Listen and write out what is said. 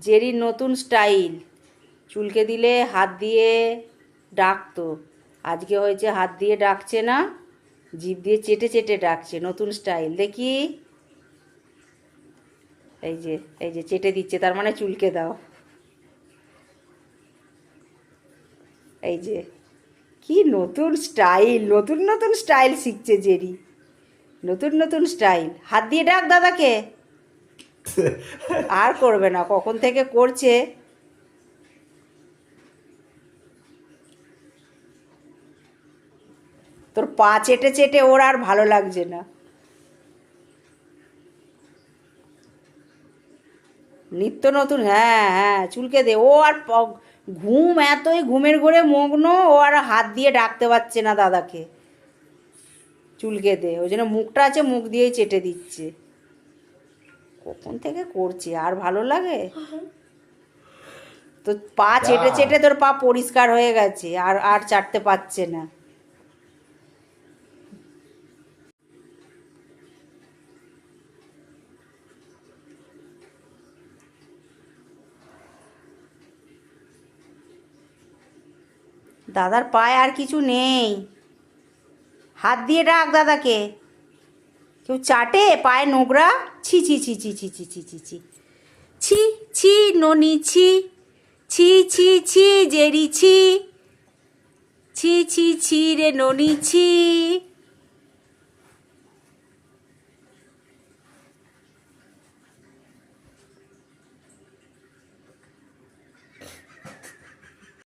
জেরির নতুন স্টাইল, চুলকে দিলে হাত দিয়ে ডাকতো, আজকে হয়েছে হাত দিয়ে ডাকছে না, জিভ দিয়ে চেটে চেটে ডাকছে। নতুন স্টাইল দেখি, এই যে এই যে চেটে দিচ্ছে, তার মানে চুলকে দাও। এই যে কি নতুন স্টাইল, নতুন নতুন স্টাইল শিখছে জেরি, নতুন নতুন স্টাইল। হাত দিয়ে ডাক দাদাকে। আর করবে না, কখন থেকে করছে। তোর পা চেটে চেটে ওর আর ভালো লাগছে না। নিত্য নতুন, হ্যাঁ হ্যাঁ, চুলকে দে। ও আর ঘুম, এতই ঘুমের ঘোরে মগ্ন, ও আর হাত দিয়ে ডাকতে পারছে না দাদাকে। চুলকে দে, ওই জন্য মুখটা আছে, মুখ দিয়েই চেটে দিচ্ছে। কখন থেকে করছে, আর ভালো লাগে? তো পা চেটে চেটে তোর পা পরিষ্কার হয়ে গেছে, আর আর চাটতে পারছে না। দাদার পায়ে আর কিছু নেই, হাত দিয়ে ডাক দাদাকে। কেউ চাটে পায়ে নোংরা? ছি ছি ছি ছি ছি ছি ছি ছি ছি ছি ছি, ননি ছি ছি ছি ছি, জেরি ছি ছি ছি ছি রে ননি ছি।